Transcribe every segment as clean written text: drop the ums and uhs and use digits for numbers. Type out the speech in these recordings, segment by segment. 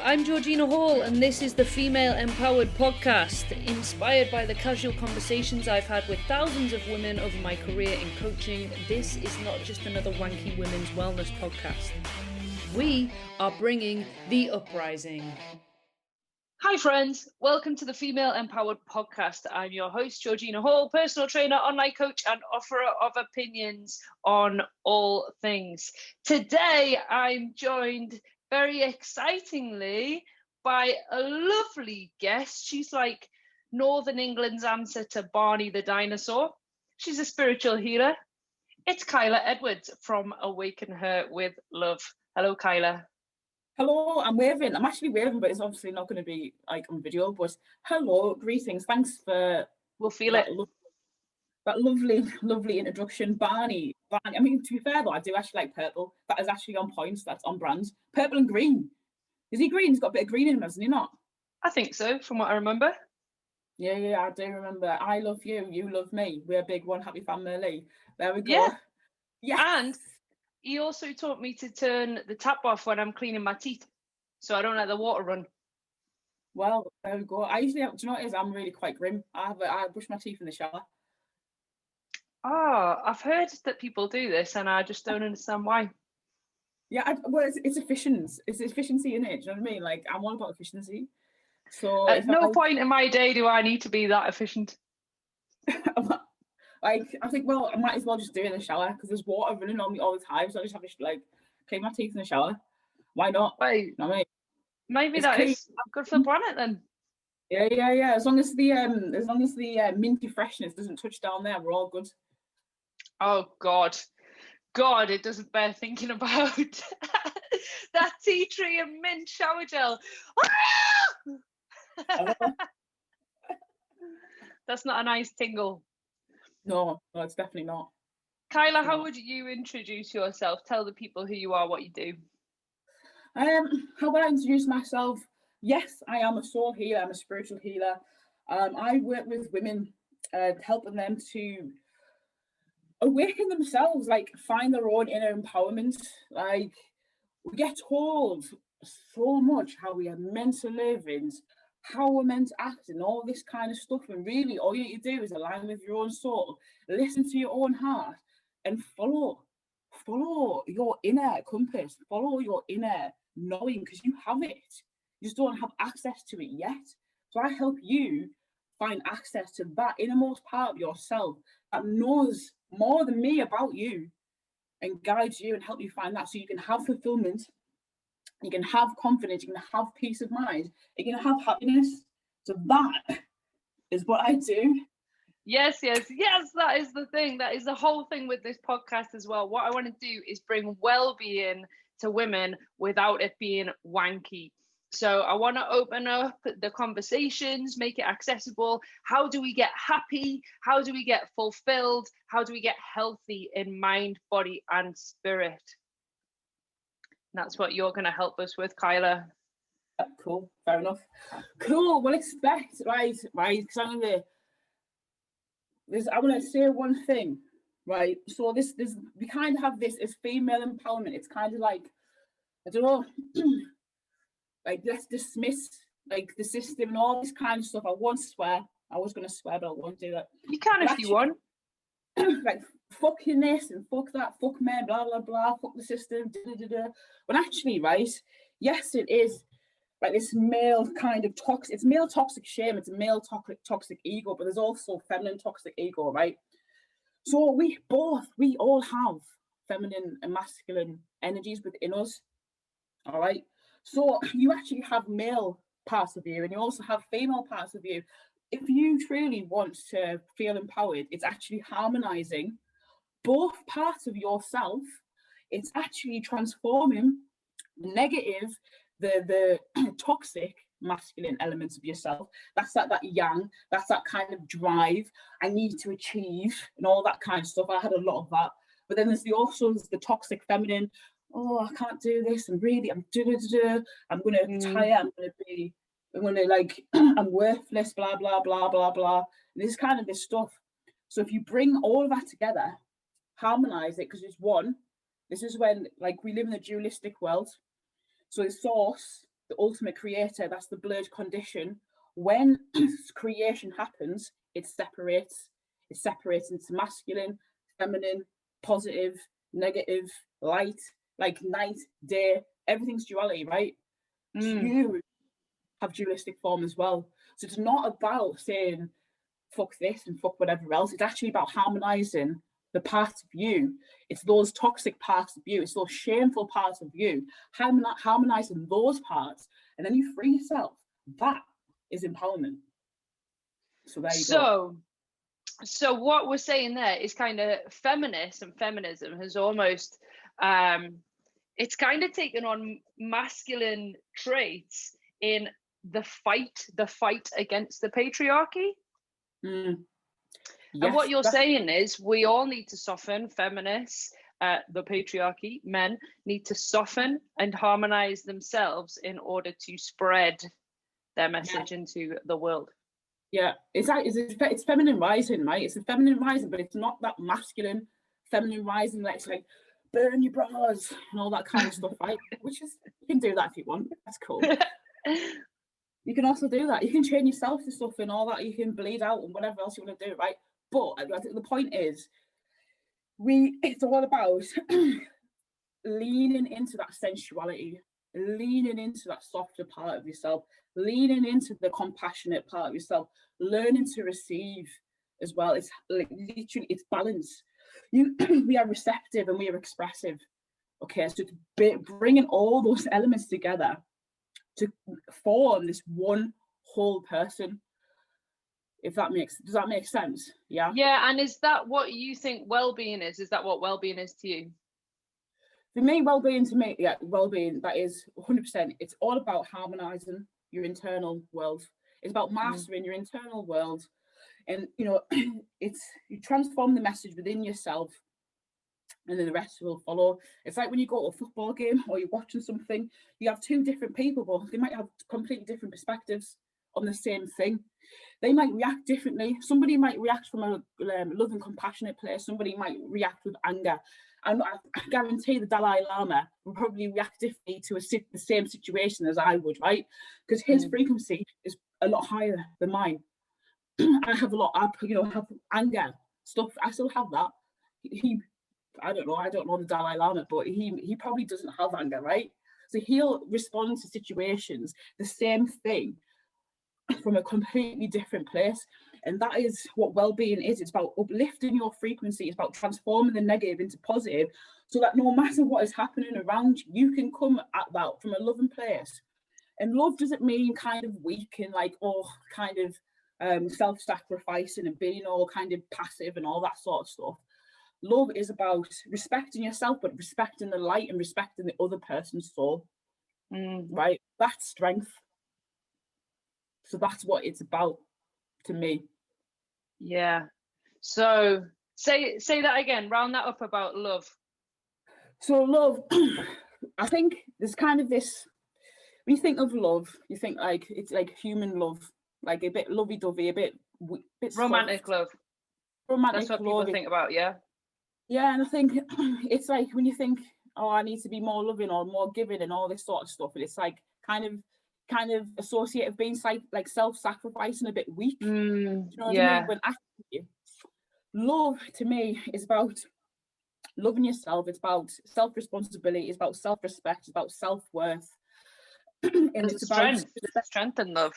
I'm Georgina Hall, and this is the Female Empowered Podcast, inspired by the casual conversations I've had with thousands of women over my career in coaching. This is not just another wanky women's wellness podcast. We are bringing the uprising. Hi friends, welcome to the Female Empowered Podcast. I'm your host, Georgina Hall, personal trainer, online coach, and offerer of opinions on all things. Today, I'm joined very excitingly by a lovely guest. She's like Northern England's answer to Barney the dinosaur. She's a spiritual healer. It's Kyla Edwards from Awaken Her with Love. Hello, Kyla. Hello, I'm waving. I'm actually waving, but it's obviously not going to be like on video. But hello, greetings. Thanks for that lovely introduction, Barney. I mean, to be fair though, I do actually like purple. That is actually on point. That's on brand. Purple and green. Is he green? He's got a bit of green in him, hasn't he not? I think so, from what I remember. Yeah, I do remember. I love you. You love me. We're a big one happy family. There we go. Yeah. Yes. And he also taught me to turn the tap off when I'm cleaning my teeth, so I don't let the water run. Well, there we go. I usually, do you know what it is? I'm really quite grim. I brush my teeth in the shower. Oh, I've heard that people do this, and I just don't understand why. Yeah, it's efficient. It's efficiency in it. Do you know what I mean? Like, I'm all about efficiency. So at no point in my day do I need to be that efficient. Like, I think, well, I might as well just do it in the shower because there's water running on me all the time. So I just have to like clean my teeth in the shower. Why not? Wait, you know what I mean? Maybe it's that is good for the planet then. Yeah. As long as the minty freshness doesn't touch down there, we're all good. Oh God, it doesn't bear thinking about that tea tree and mint shower gel. That's not a nice tingle. No, it's definitely not. Kyla, how would you introduce yourself? Tell the people who you are, what you do. How would I introduce myself? Yes, I am a soul healer. I'm a spiritual healer. I work with women, helping them to awaken themselves, like find their own inner empowerment. Like, we get told so much how we are meant to live and how we're meant to act and all this kind of stuff, and really all you need to do is align with your own soul, listen to your own heart, and follow your inner compass, follow your inner knowing, because you have it. You just don't have access to it yet. So I help you find access to that innermost part of yourself that knows more than me about you, and guides you and help you find that, so you can have fulfillment, you can have confidence, you can have peace of mind, you can have happiness. So that is what I do. Yes, that is the thing. That is the whole thing with this podcast as well. What I want to do is bring well-being to women without it being wanky. So I want to open up the conversations, make it accessible. How do we get happy? How do we get fulfilled? How do we get healthy in mind, body, and spirit? And that's what you're going to help us with, Kyla. Cool, fair enough. Cool, well, expect, right, because I want to say one thing, right? So this we kind of have this as female empowerment. It's kind of like, I don't know, like, let's dismiss like the system and all this kind of stuff. I won't swear. I was going to swear, but I won't do that. You can if you want. Like, fucking this and fuck that, fuck men, blah blah blah, fuck the system, But actually, right, yes, it is like this male kind of toxic, it's male toxic shame, it's a male toxic ego, but there's also feminine toxic ego, right? So we all have feminine and masculine energies within us, all right? So you actually have male parts of you and you also have female parts of you. If you truly want to feel empowered, it's actually harmonizing both parts of yourself. It's actually transforming the negative, the toxic masculine elements of yourself. That's that yang, that's that kind of drive, I need to achieve and all that kind of stuff. I had a lot of that. But then there's also the toxic feminine. Oh, I can't do this. I'm going to retire. I'm worthless, blah, blah, blah, blah, blah. And this is kind of this stuff. So if you bring all of that together, harmonize it, because it's one, this is when, like, we live in a dualistic world. So the source the ultimate creator, that's the blurred condition. When creation happens, it separates into masculine, feminine, positive, negative, light, like night, day, everything's duality, right? You have dualistic form as well. So it's not about saying fuck this and fuck whatever else. It's actually about harmonizing the parts of you. It's those toxic parts of you. It's those shameful parts of you. Harmonizing those parts, and then you free yourself. That is empowerment. So there you go. So what we're saying there is kind of feminist and feminism has almost it's kind of taken on masculine traits in the fight against the patriarchy. Yes, and what you're saying is we all need to soften. Feminists, the patriarchy, men need to soften and harmonize themselves in order to spread their message into the world. Yeah, it's feminine rising, right? It's a feminine rising, but it's not that masculine feminine rising that's like burn your bras and all that kind of stuff, right? Which is, you can do that if you want. That's cool. You can also do that. You can train yourself to stuff and all that. You can bleed out and whatever else you want to do, right? But I think the point is, it's all about leaning into that sensuality, leaning into that softer part of yourself, leaning into the compassionate part of yourself, learning to receive as well. It's like literally, it's balance. We are receptive and we are expressive. Okay, so bringing all those elements together to form this one whole person. Does that make sense? Yeah. Yeah, and is that what you think well-being is? Is that what well-being is to you? For me, well-being, that is 100%. It's all about harmonizing your internal world. It's about mastering your internal world. And, you transform the message within yourself, and then the rest will follow. It's like when you go to a football game or you're watching something, you have two different people, but they might have completely different perspectives on the same thing. They might react differently. Somebody might react from a loving, compassionate place. Somebody might react with anger. And I guarantee the Dalai Lama will probably react differently to the same situation as I would, right? Because his frequency is a lot higher than mine. I have have anger stuff. I still have that. I don't know the Dalai Lama, but he probably doesn't have anger, right? So he'll respond to situations the same thing from a completely different place. And that is what well-being is. It's about uplifting your frequency. It's about transforming the negative into positive, so that no matter what is happening around you, you can come at that from a loving place. And love doesn't mean kind of weak and like, kind of self-sacrificing and being all kind of passive and all that sort of stuff. Love is about respecting yourself, but respecting the light and respecting the other person's soul. Right? That's strength. So that's what it's about to me. Yeah. So say that again, round that up about love. So love, I think there's kind of this, when you think of love, you think like it's like human love, like a bit lovey-dovey, a bit romantic soft. love. Romantic That's what love. people think about, yeah. Yeah, and I think it's like when you think, I need to be more loving or more giving and all this sort of stuff, and it's like kind of associated being like self-sacrificing, a bit weak. Do you know what I mean? When actually, love to me is about loving yourself. It's about self-responsibility. It's about self-respect. It's about self-worth. And it's about strength and love.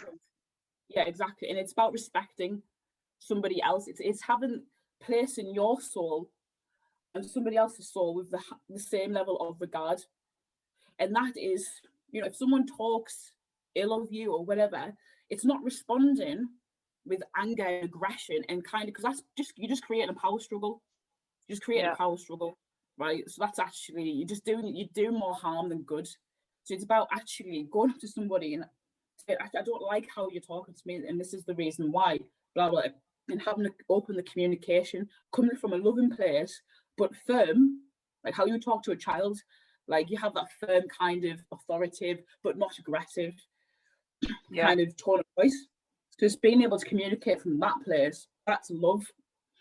Yeah, exactly. And it's about respecting somebody else. It's having place in your soul and somebody else's soul with the same level of regard. And that is, if someone talks ill of you or whatever, it's not responding with anger and aggression and kind of, because you're just creating a power struggle. You're just creating a power struggle, right? So that's actually, you're doing more harm than good. So it's about actually going up to somebody and say, I don't like how you're talking to me, and this is the reason why, blah, blah, and having to open the communication, coming from a loving place, but firm, like how you talk to a child, like you have that firm kind of authoritative, but not aggressive kind of tone of voice. So it's being able to communicate from that place, that's love.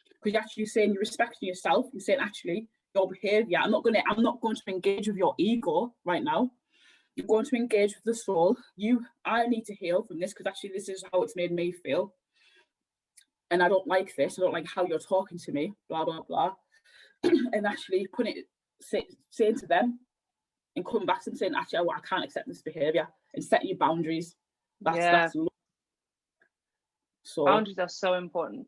Because you're actually saying you're respecting yourself. You're saying, actually, your behavior, I'm not going to engage with your ego right now. you're going to engage with the soul. I need to heal from this because actually this is how it's made me feel. And I don't like this. I don't like how you're talking to me, blah, blah, blah. And actually saying to them and coming back and saying, actually, I can't accept this behaviour, and set your boundaries. That's love. So boundaries are so important.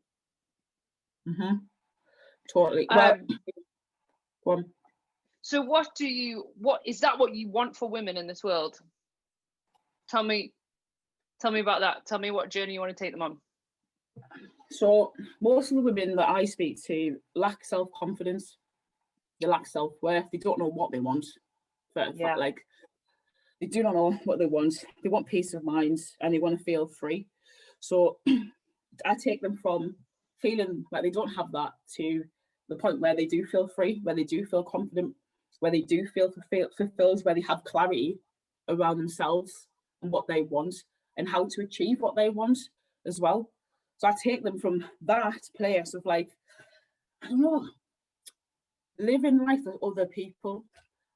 Totally. Well, so what is that what you want for women in this world? Tell me about that. Tell me what journey you want to take them on. So most of the women that I speak to lack self-confidence, they lack self-worth, they don't know what they want. Like, they do not know what they want. They want peace of mind and they want to feel free. So I take them from feeling like they don't have that to the point where they do feel free, where they do feel confident, where they do feel fulfilled, where they have clarity around themselves and what they want and how to achieve what they want as well. So I take them from that place of like, I don't know, living life with other people,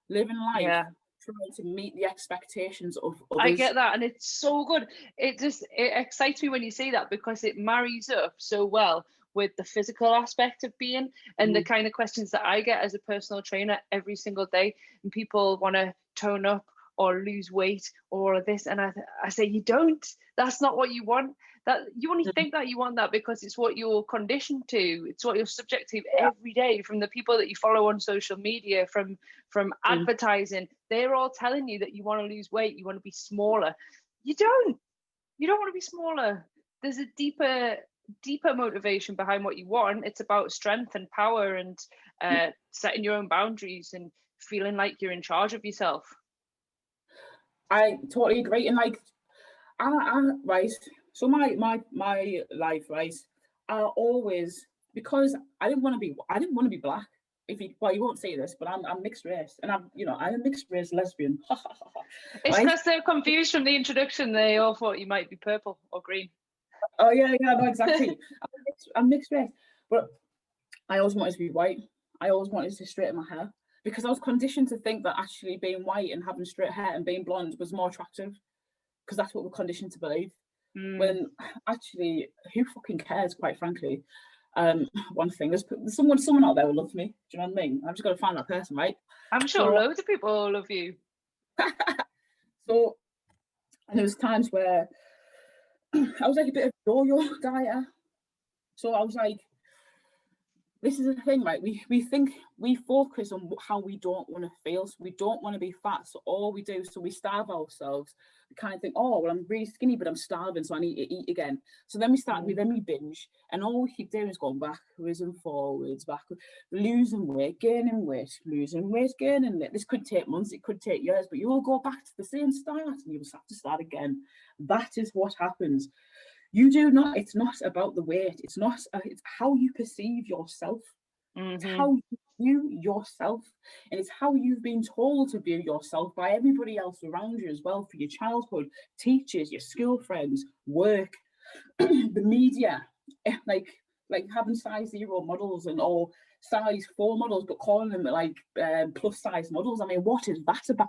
living life trying to meet the expectations of others. I get that, and it's so good. It excites me when you say that, because it marries up so well with the physical aspect of being and the kind of questions that I get as a personal trainer every single day. And people want to tone up or lose weight or this, and I say, you don't. That's not what you want. That you only think that you want that because it's what you're conditioned to. It's what you're subject to every day, from the people that you follow on social media, from advertising. They're all telling you that you want to lose weight, you want to be smaller. You don't want to be smaller. There's a deeper motivation behind what you want. It's about strength and power and setting your own boundaries and feeling like you're in charge of yourself. I totally agree. And like, right. So my life, right, I always, because I didn't want to be black. You won't say this, but I'm mixed race, and I'm a mixed race lesbian. It's because they're confused from the introduction. They all thought you might be purple or green. Oh yeah, no, exactly. I'm mixed race, but I always wanted to be white. I always wanted to straighten my hair because I was conditioned to think that actually being white and having straight hair and being blonde was more attractive, because that's what we're conditioned to believe. When actually, who fucking cares, quite frankly? One thing, there's someone out there will love me. Do you know what I mean? I'm just going to find that person, right? I'm sure loads of people love you. So, and there was times where I was like a bit of a yo-yo dieter. So I was like, this is the thing, right? We focus on how we don't want to feel. So we don't want to be fat. So all we do, so we starve ourselves. We kind of think, oh, well, I'm really skinny, but I'm starving, so I need to eat again. So then we binge, and all we keep doing is going backwards and forwards, losing weight, gaining weight, losing weight, gaining weight. This could take months, it could take years, but you will go back to the same start, and you will have to start again. That is what happens. It's not about the weight. It's how you perceive yourself. It's how you view yourself. And it's how you've been told to view yourself by everybody else around you as well, for your childhood, teachers, your school friends, work, the media, like having size 0 models and all size 4 models, but calling them like plus size models. I mean, what is that about?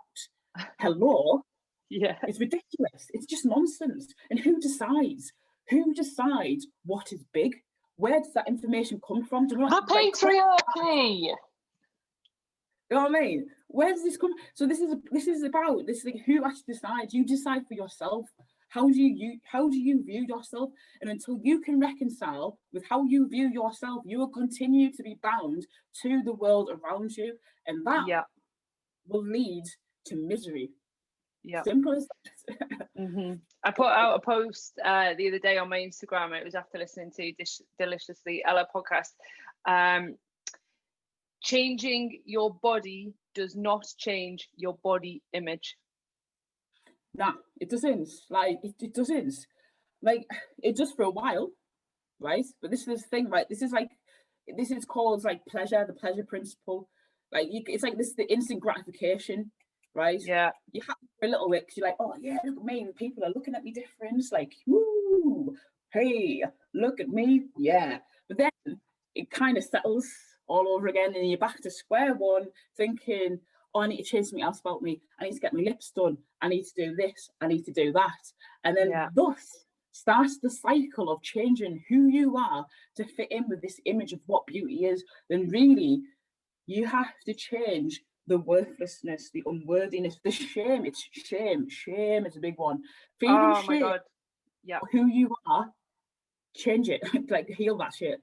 Hello? Yeah. It's ridiculous. It's just nonsense. And who decides? Who decides what is big? Where does that information come from? Do you know the patriarchy. You know what I mean? Where does this come? So this is about this thing. Who actually decides? You decide for yourself. How do you view yourself? And until you can reconcile with how you view yourself, you will continue to be bound to the world around you, and that will lead to misery. Yeah. Simple as that. I put out a post the other day on my Instagram. It was after listening to Deliciously Ella podcast. Changing your body does not change your body image. No, it doesn't. Like it doesn't. Like it does for a while, right? But this is the thing, right? This is called like pleasure, the pleasure principle. Like it's like this, the instant gratification. Right? Yeah. You have for a little bit because you're like, oh yeah, look at me, and people are looking at me different. It's like, woo, hey, look at me, yeah. But then it kind of settles all over again, and you're back to square one, thinking, oh, I need to change something else about me. I need to get my lips done. I need to do this. I need to do that. And then thus starts the cycle of changing who you are to fit in with this image of what beauty is. Then really, you have to change the worthlessness, the unworthiness, the shame. It's shame. Shame is a big one. Feeling shame. My God. Yeah. Who you are, change it. Like, heal that shit.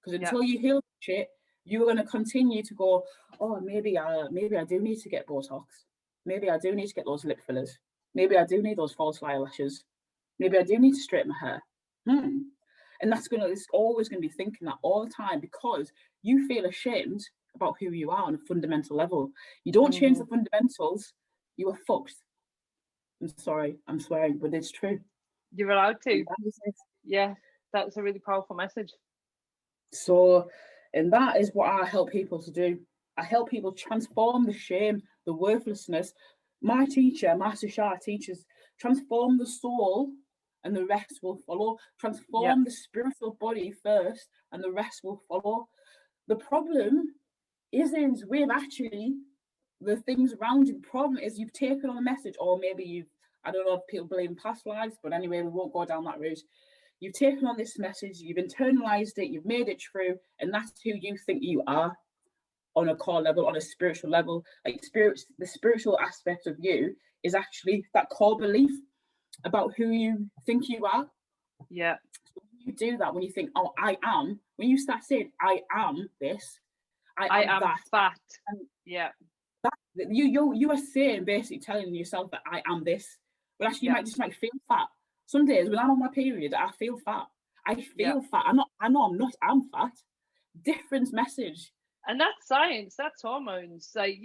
Because until you heal that shit, you're going to continue to go, oh, maybe I do need to get Botox. Maybe I do need to get those lip fillers. Maybe I do need those false eyelashes. Maybe I do need to straighten my hair. And it's always going to be thinking that all the time, because you feel ashamed about who you are on a fundamental level. You don't change the fundamentals, you are fucked. I'm sorry, I'm swearing, but it's true. You're allowed to. Yeah, that's a really powerful message. So, and that is what I help people to do. I help people transform the shame, the worthlessness. My teacher, Master Shah, teaches transform the soul and the rest will follow. Transform the spiritual body first and the rest will follow. The problem isn't with actually the things around you. The problem is you've taken on a message, or maybe I don't know if people believe in past lives, but anyway, we won't go down that route. You've taken on this message, you've internalized it, you've made it true, and that's who you think you are on a core level, on a spiritual level. Like the spiritual aspect of you is actually that core belief about who you think you are. Yeah. So when you do that, when you think, oh, I am, when you start saying, I am this, I am that. Fat. You are saying, basically telling yourself that I am this, but actually you might feel fat. Some days when I'm on my period, I feel fat. I feel fat. I'm fat. Different message. And that's science, that's hormones. Like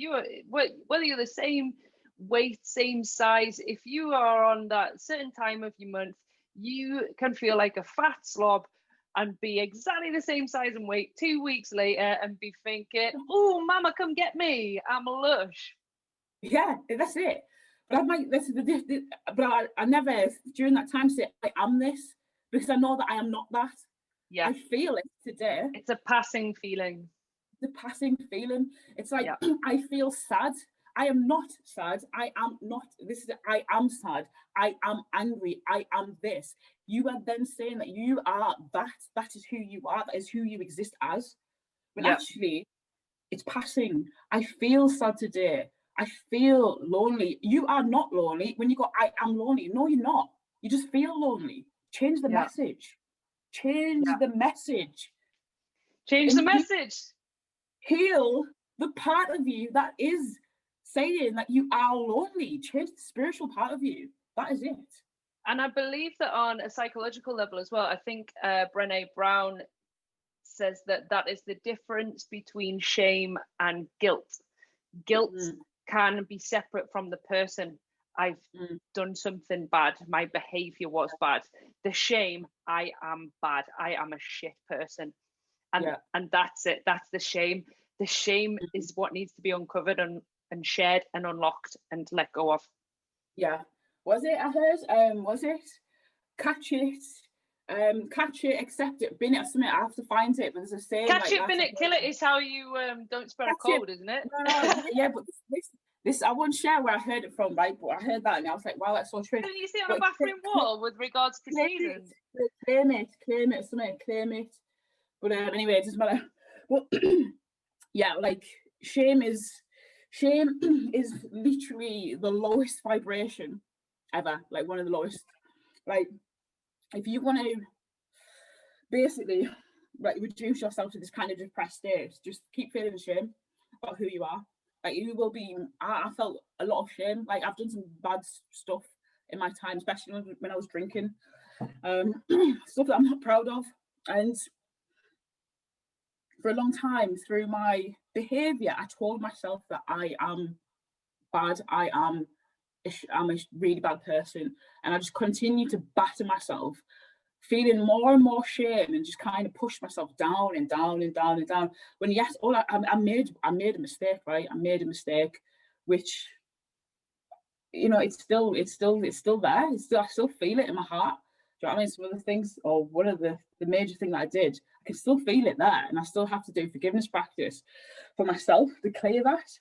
whether you're the same weight, same size, if you are on that certain time of your month, you can feel like a fat slob and be exactly the same size and weight 2 weeks later and be thinking, oh, mama, come get me, I'm lush. Yeah, that's it. But I never during that time say I am this, because I know that I am not that. Yeah, I feel it today. It's a passing feeling. The passing feeling. It's like I feel sad. I am not sad. I am not. I am sad. I am angry. I am this. You are then saying that you are that. That is who you are. That is who you exist as. But actually, it's passing. I feel sad today. I feel lonely. You are not lonely. When you go, I am lonely. No, you're not. You just feel lonely. Change the message. Change the message. Change the message. Heal the part of you that is saying that you are lonely. Change the spiritual part of you. That is it. And I believe that on a psychological level as well, I think Brené Brown says that is the difference between shame and guilt. Guilt can be separate from the person. I've done something bad. My behavior was bad. The shame, I am bad. I am a shit person. And that's it. That's the shame. The shame is what needs to be uncovered and shared and unlocked and let go of. Yeah. Was it? I heard. Was it? Catch it, accept it, bin it or something. I have to find it, but there's a saying. Catch it, bin it, kill it is how you don't spread a cold, isn't it? No, yeah, but this I won't share where I heard it from, right? But I heard that and I was like, wow, that's so true. Didn't you see it on a bathroom wall with regards to seasons? Claim it, something, claim it. But anyway, it doesn't matter. But yeah, like shame is literally the lowest vibration ever, like one of the lowest. Like if you want to basically reduce yourself to this kind of depressed state, just keep feeling shame about who you are. Like you will be. I felt a lot of shame. Like I've done some bad stuff in my time, especially when I was drinking, stuff that I'm not proud of. And for a long time, through my behaviour, I told myself that I am bad. I'm a really bad person, and I just continued to batter myself, feeling more and more shame, and just kind of push myself down and down and down and down. When yes, I made a mistake, right? I made a mistake, which it's still there. I still feel it in my heart. Do you know what I mean? Some of the things, or one of the major thing that I did, I can still feel it there, and I still have to do forgiveness practice for myself to clear that.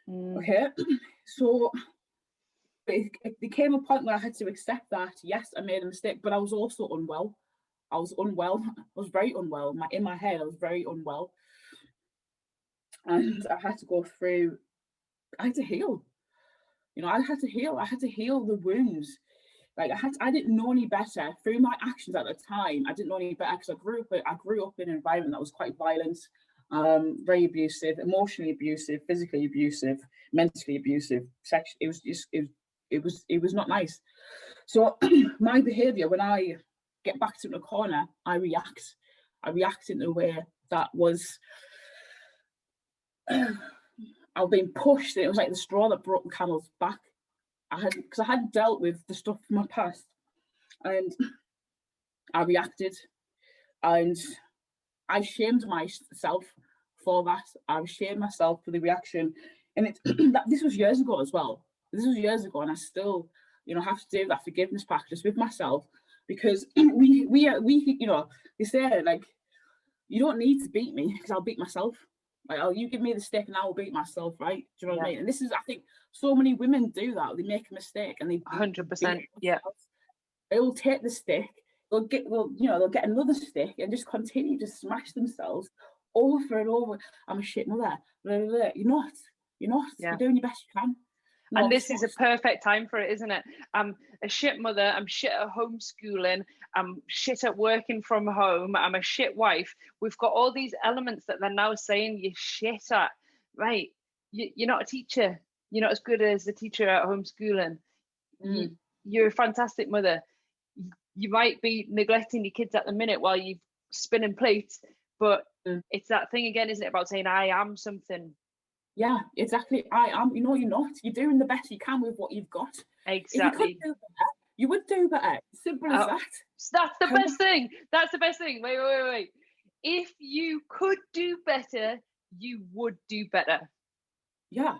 Okay, so it came a point where I had to accept that, yes, I made a mistake, but I was also unwell. I was unwell. I was very unwell. In my head, I was very unwell. And I had to go through, I had to heal. You know, I had to heal. I had to heal the wounds. Like I didn't know any better through my actions at the time. I didn't know any better because I grew up in an environment that was quite violent, very abusive, emotionally abusive, physically abusive, mentally abusive, sexually. It was just it was not nice. So my behaviour, when I get backed into a corner, I react. I react in a way that was I was being pushed. It was like the straw that broke the camel's back. Because I had dealt with the stuff from my past, and I reacted, and I shamed myself for that. I shamed myself for the reaction, and this was years ago as well. This was years ago, and I still, you know, have to do that forgiveness practice with myself, because we you know, they say like, you don't need to beat me because I'll beat myself. Like, oh, you give me the stick and I will beat myself, right? Do you know what I mean? And this is, I think, so many women do that. They make a mistake and they 100%. Yeah. They will take the stick. They'll get another stick and just continue to smash themselves over and over. I'm a shit mother. Blah, blah, blah. You're not. Yeah. You're doing your best you can. And this is a perfect time for it, isn't it? I'm a shit mother. I'm shit at homeschooling. I'm shit at working from home. I'm a shit wife. We've got all these elements that they're now saying you're shit at. Right. You're not a teacher. You're not as good as a teacher at homeschooling. You're a fantastic mother. You might be neglecting your kids at the minute while you're spinning plates, but it's that thing again, isn't it, about saying I am something. Yeah, exactly. I am. You know, you're not. You're doing the best you can with what you've got. Exactly. If you could do better, you would do better. Simple as that. That's the best thing. That's the best thing. Wait. If you could do better, you would do better. Yeah.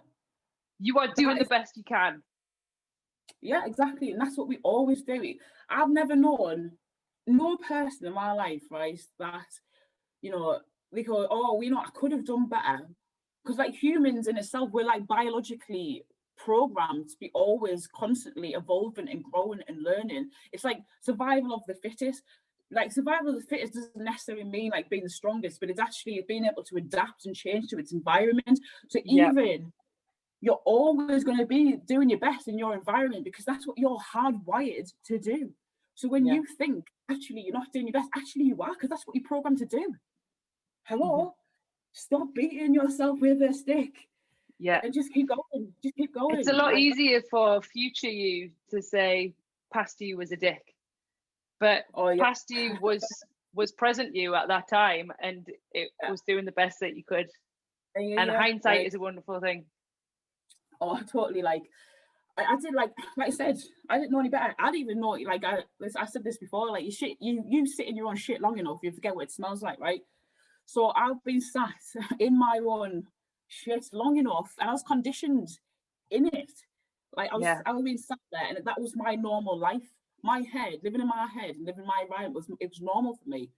You are doing the best you can. Yeah, exactly. And that's what we always do. I've never known no person in my life, right, that, you know, they go, oh, I could have done better. Because like humans in itself, we're like biologically programmed to be always constantly evolving and growing and learning. It's like survival of the fittest. Like survival of the fittest doesn't necessarily mean like being the strongest, but it's actually being able to adapt and change to its environment. So even you're always going to be doing your best in your environment because that's what you're hardwired to do. So when you think actually you're not doing your best, actually you are, because that's what you're programmed to do. Hello. Stop beating yourself with a stick. Yeah. And just keep going. Just keep going. It's a lot easier for future you to say past you was a dick. But past you was present you at that time, and it was doing the best that you could. And hindsight is a wonderful thing. Oh, totally. Like I did, like I said, I didn't know any better. I didn't even know, like I said this before, like you sit in your own shit long enough, you forget what it smells like, right? So I've been sat in my own shit long enough, and I was conditioned in it. Like I was being sat there, and that was my normal life. My head, living in my head and living my environment it was normal for me.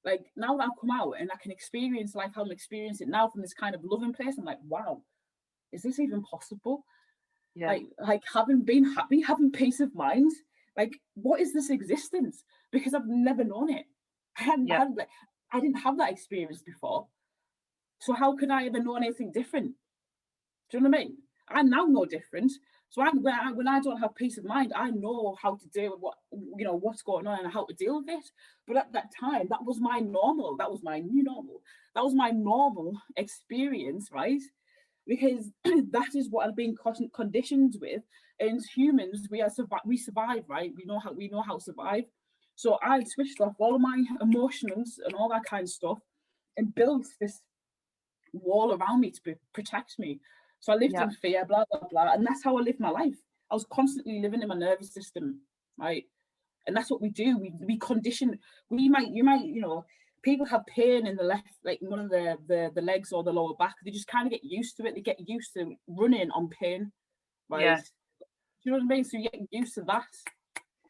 Like now that I've come out and I can experience life how I'm experiencing it now from this kind of loving place, I'm like, wow, is this even possible? Yeah. Like having been happy, having peace of mind, like what is this existence? Because I've never known it. I didn't have that experience before. So how could I ever know anything different? Do you know what I mean? I now know different. So when I don't have peace of mind, I know how to deal with what's going on and how to deal with it. But at that time, that was my normal. That was my new normal. That was my normal experience, right? Because that is what I've been conditioned with. And humans, we survive, right? We know how to survive. So I switched off all of my emotions and all that kind of stuff, and built this wall around me to protect me. So I lived in fear, blah, blah, blah. And that's how I lived my life. I was constantly living in my nervous system, right? And that's what we do. We condition, you might, people have pain in the left, like one of the legs or the lower back. They just kind of get used to it. They get used to running on pain, right? Yeah. Do you know what I mean? So you get used to that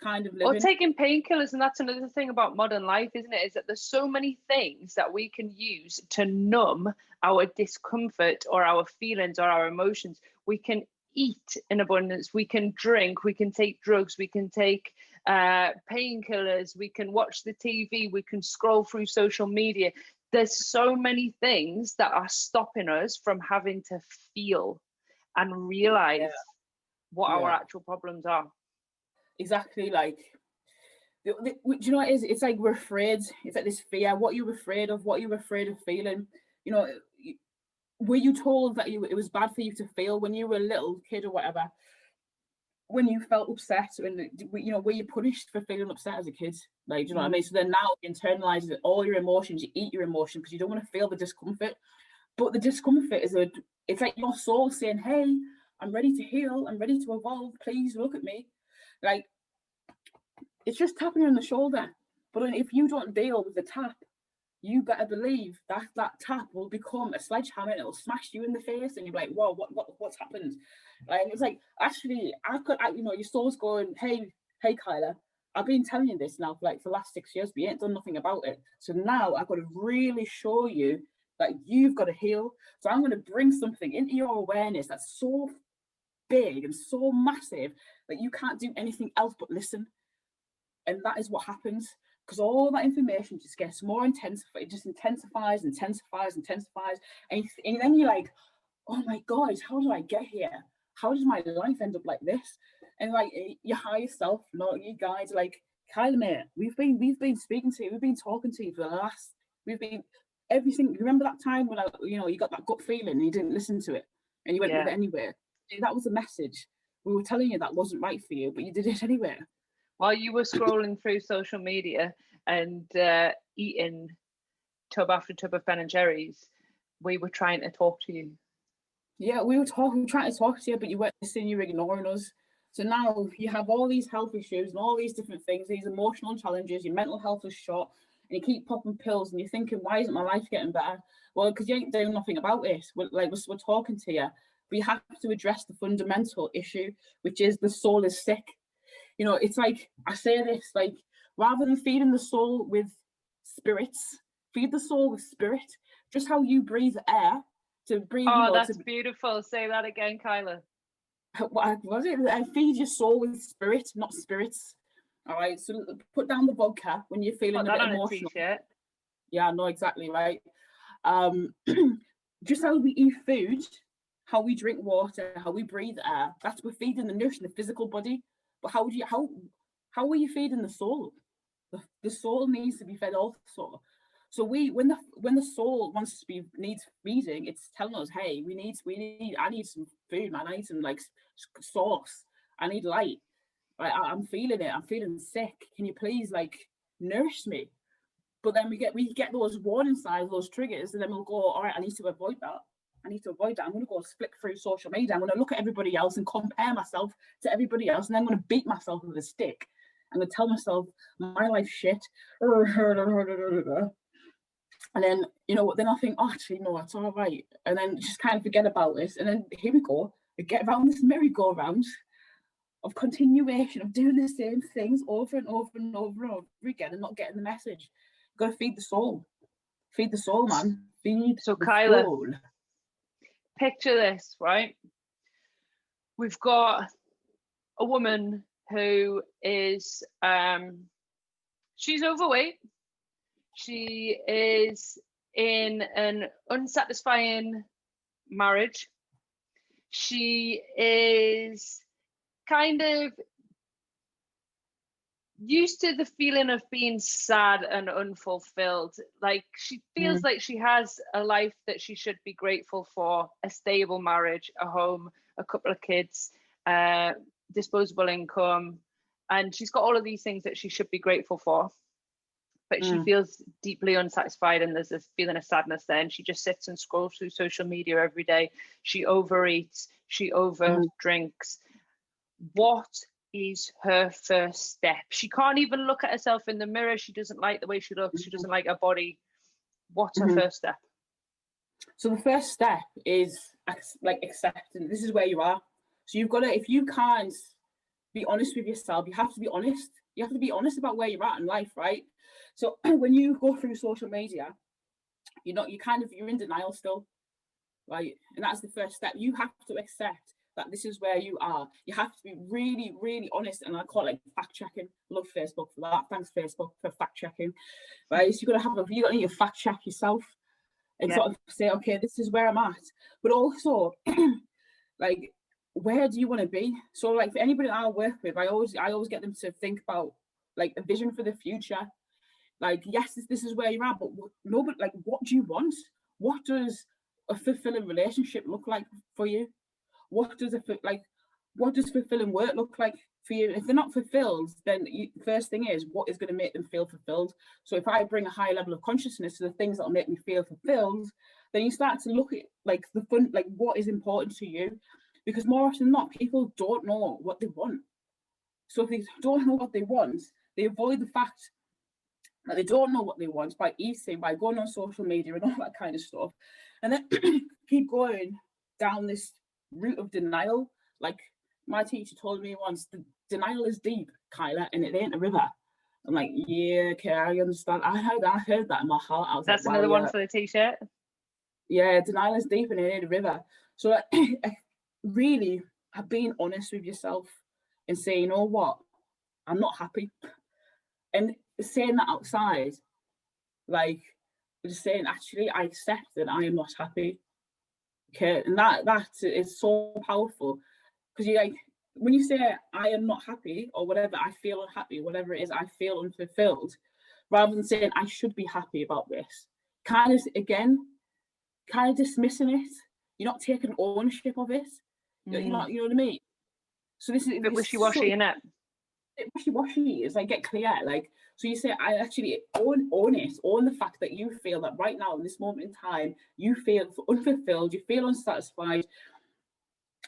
kind of Or living. taking painkillers, and that's another thing about modern life, isn't it? Is that there's so many things that we can use to numb our discomfort or our feelings or our emotions. We can eat in abundance, we can drink, we can take drugs, we can take painkillers, we can watch the TV, we can scroll through social media. There's so many things that are stopping us from having to feel and realize what our actual problems are. Exactly. Like, do you know what it is? It's like we're afraid. It's like this fear. What you're afraid of, what you're afraid of feeling. You know, were you told that it was bad for you to feel when you were a little kid or whatever? When you felt upset, and you know, were you punished for feeling upset as a kid? Like, do you know what I mean? So then now internalize all your emotions, you eat your emotion because you don't want to feel the discomfort. But the discomfort is it's like your soul saying, "Hey, I'm ready to heal. I'm ready to evolve. Please look at me." Like, it's just tapping you on the shoulder. But if you don't deal with the tap, you better believe that that tap will become a sledgehammer and it'll smash you in the face, and you're like, "Whoa, what's happened?" Like, it's like, actually, your soul's going, "Hey, Kyla, I've been telling you this now for the last 6 years, but you ain't done nothing about it. So now I've got to really show you that you've got to heal. So I'm going to bring something into your awareness that's so big and so massive that you can't do anything else but listen." And that is what happens, because all that information just gets more intensified. It just intensifies. And then you're like, "Oh my God, how did I get here? How does my life end up like this?" And like, your higher self, not you guys, like, "Kyla, mate, we've been speaking to you, we've been talking to you for the last, we've been everything. Remember that time when you got that gut feeling and you didn't listen to it and you went with it anyway? That was a message. We were telling you that wasn't right for you, but you did it anyway." While you were scrolling through social media and eating tub after tub of Ben and Jerry's, we were trying to talk to you. Yeah, we were trying to talk to you, but you weren't listening, you were ignoring us. So now you have all these health issues and all these different things, these emotional challenges, your mental health is shot, and you keep popping pills and you're thinking, "Why isn't my life getting better?" Well, because you ain't doing nothing about it. We're talking to you, but you have to address the fundamental issue, which is the soul is sick. You know, it's like, I say this, like, rather than feeding the soul with spirits, feed the soul with spirit. Just how you breathe air to breathe. Oh, that's beautiful. Say that again, Kyla. What was it? Feed your soul with spirit, not spirits. All right. So put down the vodka when you're feeling a bit emotional. Yeah, I know exactly right. Just how we eat food, how we drink water, how we breathe air. That's, we're feeding the nourishing the physical body. But how are you feeding the soul? The soul needs to be fed also. So when the soul needs feeding, it's telling us, "Hey, I need some food, man. I need some sauce. I need light. I'm feeling it. I'm feeling sick. Can you please nourish me?" But then we get those warning signs, those triggers, and then we'll go, "All right, I need to avoid that. I'm going to go flick through social media. I'm going to look at everybody else and compare myself to everybody else. And then I'm going to beat myself with a stick. I'm going to tell myself my life's shit." And then, then I think, "Oh, actually, no, it's all right." And then just kind of forget about this. And then here we go. We get around this merry-go-round of continuation of doing the same things over and over and over and over again and not getting the message. You've got to feed the soul. Feed the soul, man. Feed the Kyla, soul. Picture this, right? We've got a woman who is, she's overweight. She is in an unsatisfying marriage. She is kind of used to the feeling of being sad and unfulfilled. Like, she feels like she has a life that she should be grateful for: a stable marriage, a home, a couple of kids, disposable income, and she's got all of these things that she should be grateful for, but she feels deeply unsatisfied, and there's this feeling of sadness there, and she just sits and scrolls through social media every day. She overeats, she over drinks. What is her first step? She can't even look at herself in the mirror. She doesn't like the way she looks. She doesn't like her body. What's her first step? So the first step is accepting. This is where you are. So you've got to, if you can't be honest with yourself. You have to be honest. You have to be honest about where you're at in life, right? So when you go through social media, you're in denial still, right? And that's the first step. You have to accept that this is where you are. You have to be really, really honest. And I call it like fact checking. Love Facebook for that. Thanks, Facebook, for fact checking. Right? So you got to fact check yourself and sort of say, okay, this is where I'm at. But also, like, where do you want to be? So, like, for anybody that I work with, I always get them to think about like a vision for the future. Like, yes, this is where you're at, but like, what do you want? What does a fulfilling relationship look like for you? What does fulfilling work look like for you? If they're not fulfilled, then first thing is, what is going to make them feel fulfilled? So if I bring a high level of consciousness to the things that will make me feel fulfilled, then you start to look at like the fun, like what is important to you, because more often than not, people don't know what they want. So if they don't know what they want, they avoid the fact that they don't know what they want by eating, by going on social media and all that kind of stuff, and then keep going down this route of denial. Like my teacher told me once, the denial is deep, Kyla, and it ain't a river. I'm like, yeah, okay, I understand. I heard that in my heart. I was That's like, wow, another one for the t-shirt. Yeah, denial is deep and it ain't a river. So really, being honest with yourself and saying, you know what, I'm not happy. And saying that outside, like just saying, actually, I accept that I am not happy. Okay, and that is so powerful, because you like when you say I am not happy or whatever, I feel unhappy, whatever it is, I feel unfulfilled, rather than saying I should be happy about this. Kind of dismissing it. You're not taking ownership of it. You're not, you know what I mean? So this is a bit wishy-washy, isn't it? Wishy-washy is like, get clear, like, so you say I actually own it, own the fact that you feel that right now in this moment in time you feel unfulfilled, you feel unsatisfied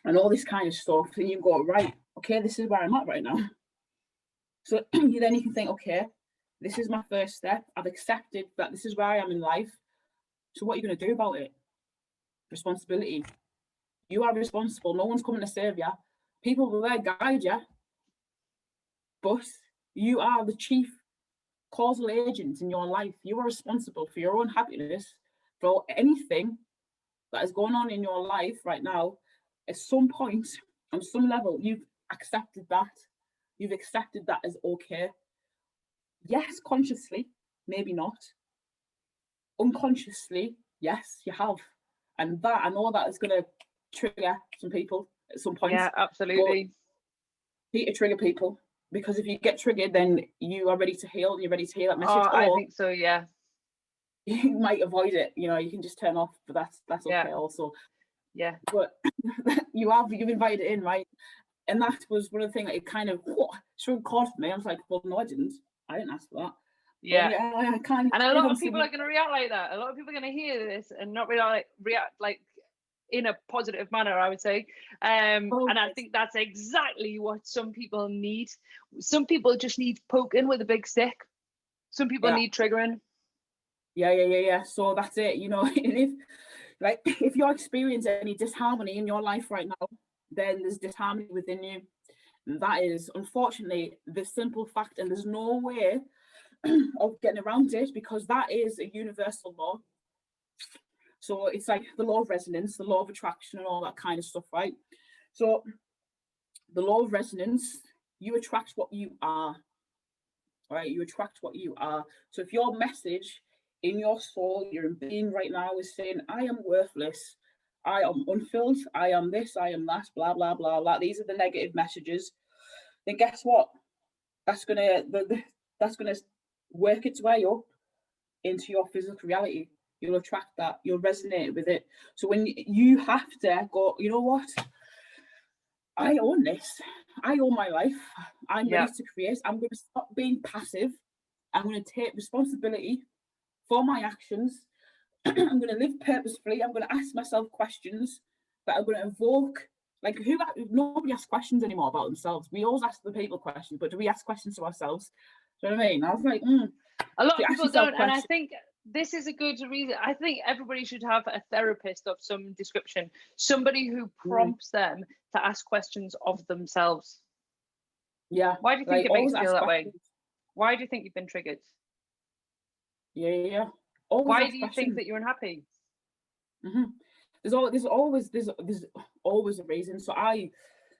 and all this kind of stuff, and you go, right, okay, this is where I'm at right now. So you can think, okay, this is my first step, I've accepted that this is where I am in life, so what are you going to do about it? Responsibility. You are responsible. No one's coming to save you. People will there guide you, but you are the chief causal agent in your life. You are responsible for your own happiness, for anything that is going on in your life right now. At some point, on some level, you've accepted that. You've accepted that as okay. Yes, consciously, maybe not. Unconsciously, yes, you have. And that, I know that is going to trigger some people at some point. Yeah, absolutely. Need to trigger people, because if you get triggered, then you are ready to heal, and you're ready to hear that message. I think so, yeah. You might avoid it, you can just turn off, but that's okay also. Yeah. But you've invited it in, right? And that was one of the things that it kind of struck chord for me. I was like, well, no, I didn't ask for that. Yeah. I kind of, and a lot of people are going to react like that. A lot of people are going to hear this and not really react like in a positive manner, I would say. And I think that's exactly what some people need. Some people just need poking with a big stick. Some people need triggering. Yeah. So that's it, and if you're experiencing any disharmony in your life right now, then there's disharmony within you. And that is, unfortunately, the simple fact, and there's no way of getting around it, because that is a universal law. So it's like the law of resonance, the law of attraction, and all that kind of stuff, right? So the law of resonance, you attract what you are, right? You attract what you are. So if your message in your soul, your being right now is saying, I am worthless, I am unfilled, I am this, I am that, blah, blah, blah, blah. These are the negative messages. Then guess what? That's gonna work its way up into your physical reality. You'll attract that. You'll resonate with it. So when you have to go, you know what? I own this. I own my life. I'm ready to create. I'm going to stop being passive. I'm going to take responsibility for my actions. I'm going to live purposefully. I'm going to ask myself questions that are going to evoke. Like, nobody asks questions anymore about themselves. We always ask the people questions, but do we ask questions to ourselves? Do you know what I mean? I was like, a lot of people don't, and I think this is a good reason. I think everybody should have a therapist of some description, somebody who prompts them to ask questions of themselves. Yeah. Why do you think Like, it makes always you feel ask that way? questions. Why do you think you've been triggered? Yeah. Always Why ask do you questions. think that you're unhappy? There's always a reason. So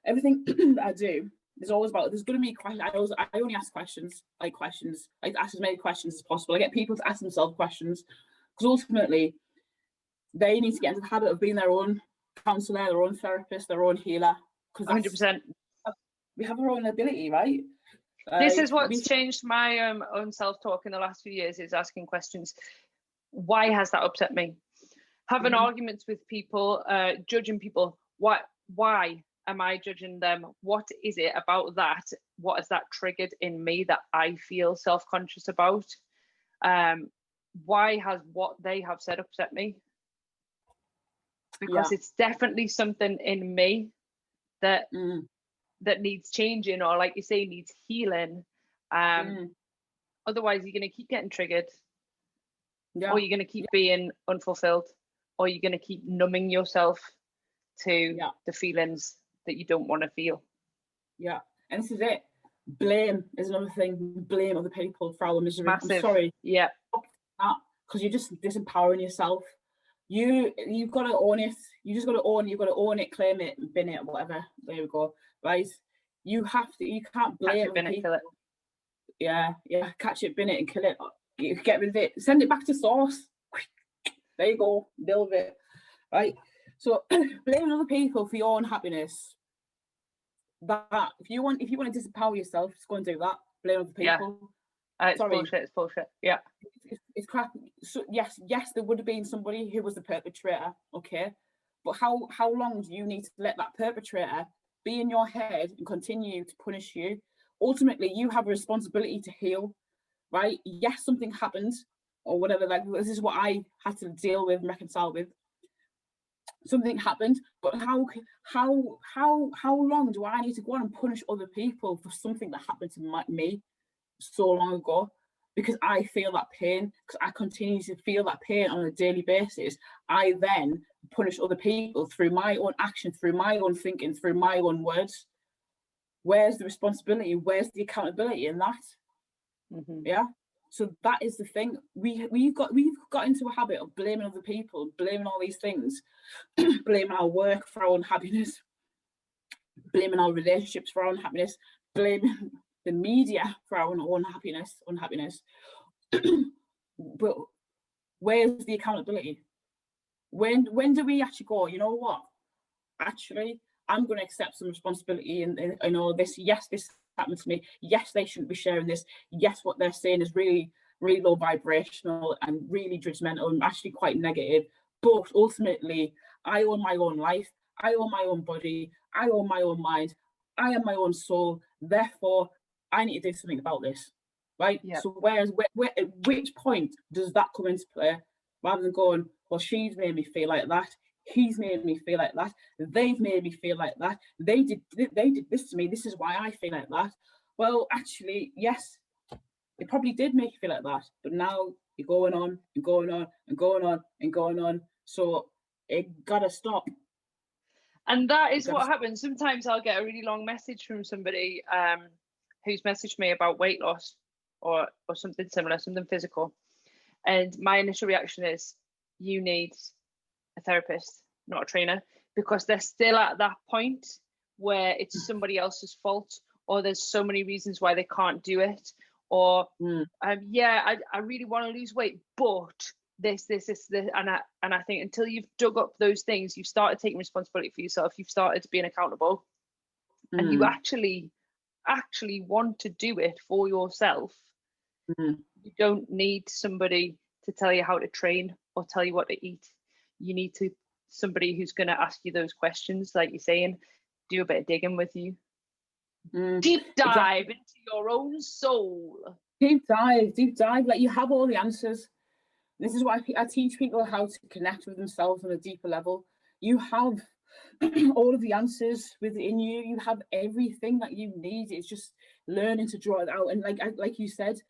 everything that I do, there's going to be questions. I only ask questions. I ask as many questions as possible. I get people to ask themselves questions, because ultimately they need to get into the habit of being their own counselor, their own therapist, their own healer, because 100%. we have our own ability, right? This is what's changed my own self-talk in the last few years, is asking questions. Why has that upset me? Having arguments with people, judging people. Why am I judging them? What is it about that? What has that triggered in me that I feel self-conscious about? Why has what they have said upset me? Because it's definitely something in me that that needs changing, or like you say, needs healing. Otherwise you're going to keep getting triggered, or you're going to keep being unfulfilled, or you're going to keep numbing yourself to the feelings that you don't want to feel. And this is it. Blame is another thing. Blame other people for our misery. Massive. I'm sorry. Because you're just disempowering yourself. You've got to own it. You just got to own. You've got to own it, claim it, bin it, whatever. There we go. Right? You have to. You can't blame other people. Kill it. Yeah. Catch it, bin it, and kill it. You get rid of it. Send it back to source. There you go. Deal with it. Right. So blaming other people for your own happiness. That if you want to disempower yourself, just go and do that. Blame other people. It's bullshit. It's bullshit. Yeah. It's crap. So yes, there would have been somebody who was the perpetrator. Okay, but how long do you need to let that perpetrator be in your head and continue to punish you? Ultimately, you have a responsibility to heal. Right? Yes, something happened or whatever. Like, this is what I had to deal with and reconcile with. Something happened, but how long do I need to go on and punish other people for something that happened to me so long ago? Because I feel that pain, because I continue to feel that pain on a daily basis. I then punish other people through my own action, through my own thinking, through my own words. Where's the responsibility? Where's the accountability in that? Yeah. So that is the thing. We've got into a habit of blaming other people, blaming all these things, blaming our work for our own happiness, blaming our relationships for our own happiness, blaming the media for our own unhappiness. But where's the accountability? When do we actually go, you know what? Actually, I'm going to accept some responsibility in all this. Yes, this happened to me. Yes, they shouldn't be sharing this. Yes, what they're saying is really, really low vibrational and really judgmental and actually quite negative. But ultimately, I own my own life. I own my own body. I own my own mind. I am my own soul. Therefore, I need to do something about this. Right? Yeah. So where at which point does that come into play? Rather than going, well, she's made me feel like that. He's made me feel like that. They've made me feel like that. They did this to me. This is why I feel like that. Well, actually, yes, it probably did make you feel like that. But now you're going on and going on and going on and going on. So it gotta stop. And that is what happens. Sometimes I'll get a really long message from somebody who's messaged me about weight loss or something similar, something physical. And my initial reaction is, you need a therapist, not a trainer, because they're still at that point where it's somebody else's fault, or there's so many reasons why they can't do it, or I really want to lose weight, but this, and I think until you've dug up those things, you've started taking responsibility for yourself, you've started being accountable, and you actually want to do it for yourself. You don't need somebody to tell you how to train or tell you what to eat. You need somebody who's going to ask you those questions, like you're saying, do a bit of digging with you. Deep dive into your own soul. Deep dive. Like, you have all the answers. This is why I teach people how to connect with themselves on a deeper level. You have all of the answers within you. You have everything that you need. It's just learning to draw it out. And like you said,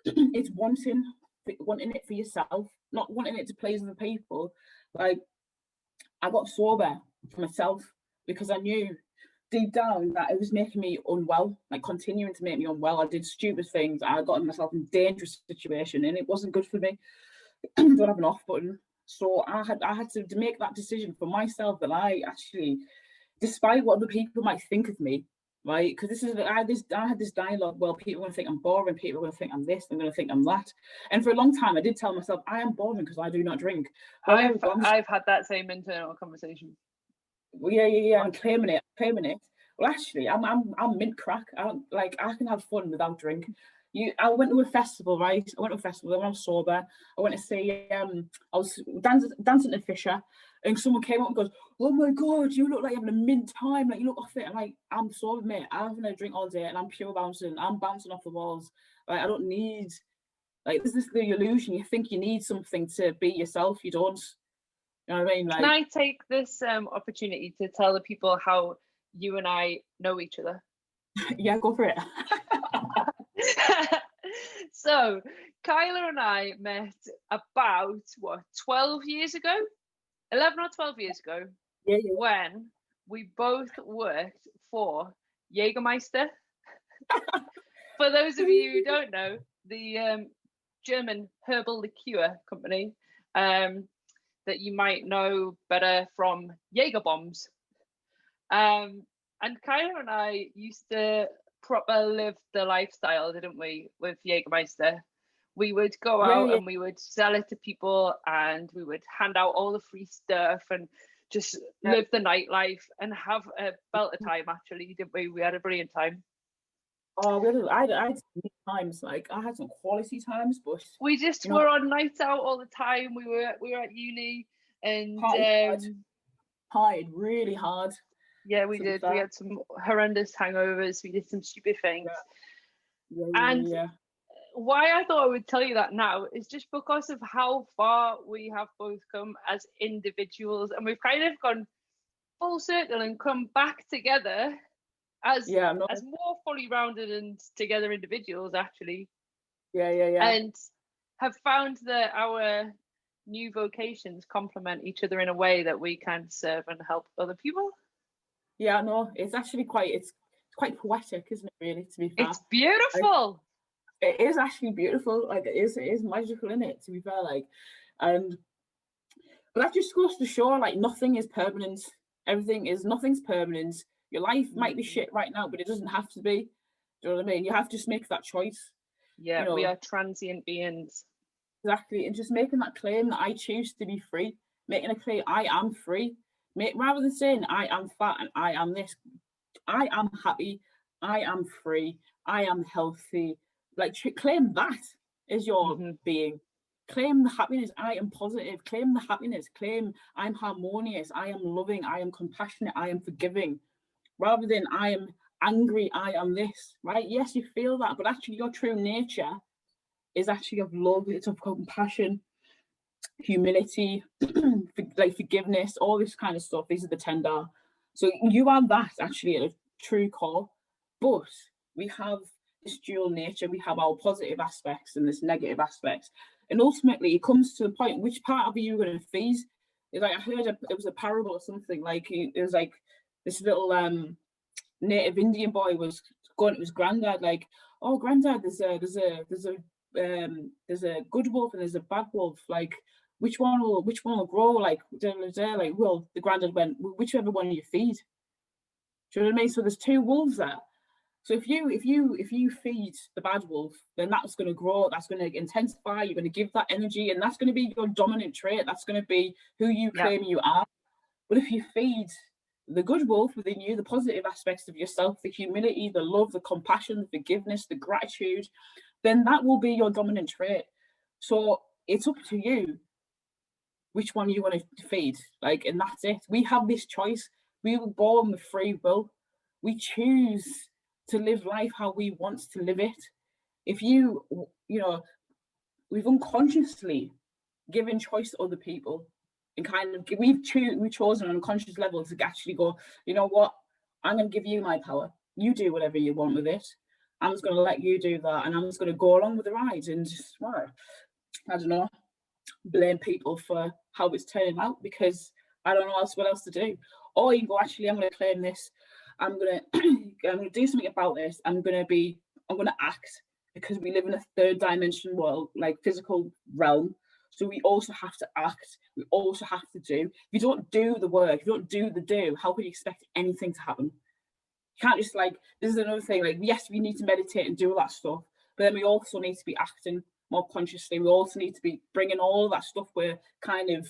it's wanting it for yourself, not wanting it to please other people. Like, I got sober for myself because I knew deep down that it was making me unwell, like continuing to make me unwell. I did stupid things. I got myself in a dangerous situation, and it wasn't good for me. Don't have an off button. So I had to make that decision for myself, that I actually, despite what other people might think of me, right? Because I had this dialogue. Well, people are going to think I'm boring. People are going to think I'm this. They're going to think I'm that. And for a long time, I did tell myself I am boring because I do not drink. I've had that same internal conversation. Yeah. I'm claiming it. Well, actually, I'm mint crack. I can have fun without drink. I went to a festival, right? I went to a festival when I was sober. I went to see, I was dancing at Fisher, and someone came up and goes, "Oh my God, you look like you're having a mint time. Like, you look off it." And like, I'm sober, mate. I haven't had a drink all day, and I'm pure bouncing. I'm bouncing off the walls. Like, I don't need, like, this is the illusion. You think you need something to be yourself. You don't. You know what I mean? Like, can I take this opportunity to tell the people how you and I know each other? Yeah, go for it. So Kyla and I met about 12 years ago, 11 or 12 years ago. Yeah. When we both worked for Jägermeister. For those of you who don't know, the German herbal liqueur company, that you might know better from Jaeger bombs. And Kyla and I used to proper live the lifestyle, didn't we, with Jägermeister? We would go out and we would sell it to people, and we would hand out all the free stuff and just live the nightlife and have a belter time, actually, didn't we? We had a brilliant time. Oh, I had some times, like I had some quality times, but we just were on nights out all the time. We were at uni and partied really hard. Yeah, we did. We had some horrendous hangovers. We did some stupid things. Yeah. Why I thought I would tell you that now is just because of how far we have both come as individuals, and we've kind of gone full circle and come back together as more fully rounded and together individuals, actually. Yeah. And have found that our new vocations complement each other in a way that we can serve and help other people. Yeah, no, it's actually quite poetic, isn't it, really, to be fair? It's beautiful. It is actually beautiful. Like, it is magical, in it, to be fair. Like, but that just goes to show, like, nothing is permanent. Nothing's permanent. Your life might be shit right now, but it doesn't have to be. Do you know what I mean? You have to just make that choice. Yeah, we are transient beings. Exactly, and just making that claim that I choose to be free, making a claim I am free, rather than saying I am fat and I am this, I am happy, I am free, I am healthy. Like, claim that is your being. Claim the happiness. I am positive. Claim the happiness. Claim I'm harmonious. I am loving. I am compassionate. I am forgiving. Rather than I am angry. I am this. Right? Yes, you feel that, but actually your true nature is actually of love. It's of compassion, humility, like forgiveness, all this kind of stuff. These are the 10 dar. So you are that actually at a true core, but we have this dual nature. We have our positive aspects and this negative aspects, and ultimately it comes to the point: which part of you are going to feed? It's like I heard it was a parable or something. Like, it was like this little native Indian boy was going to his granddad, like, "Oh, granddad, there's a good wolf and there's a bad wolf. Like, which one will grow?" Like, like, well, the granddad went, "Whichever one you feed." Do you know what I mean? So there's two wolves there. So if you feed the bad wolf, then that's going to grow, that's going to intensify, you're going to give that energy, and that's going to be your dominant trait. That's going to be who you claim you are. But if you feed the good wolf within you, the positive aspects of yourself, the humility, the love, the compassion, the forgiveness, the gratitude, then that will be your dominant trait. So it's up to you which one you want to feed. Like, and that's it. We have this choice. We were born with free will. We choose to live life how we want to live it. If we've unconsciously given choice to other people, and kind of we've chosen on an unconscious level to actually go, you know what, I'm going to give you my power. You do whatever you want with it. I'm just going to let you do that, and I'm just going to go along with the ride and just, I don't know, blame people for how it's turning out, because I don't know what else to do. Or you can go, actually, I'm going to claim this. I'm gonna I'm gonna do something about this. I'm gonna act, because we live in a third dimension world, like physical realm. So we also have to act. We also have to do. If you don't do the work, if you don't do the do, how can you expect anything to happen? You can't just like, this is another thing, like, yes, we need to meditate and do all that stuff, but then we also need to be acting more consciously. We also need to be bringing all of that stuff we're kind of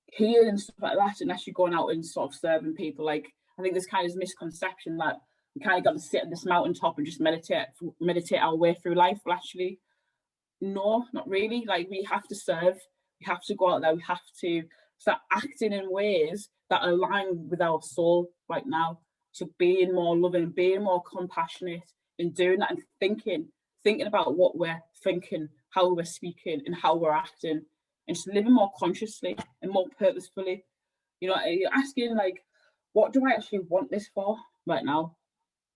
healing and stuff like that, and actually going out and sort of serving people. Like, I think there's kind of this misconception that we kind of got to sit at this mountaintop and just meditate our way through life. Well, actually, no, not really. Like, we have to serve. We have to go out there. We have to start acting in ways that align with our soul right now. So being more loving, being more compassionate, and doing that, and thinking about what we're thinking, how we're speaking, and how we're acting, and just living more consciously and more purposefully. You know, you're asking, like, what do I actually want this for right now?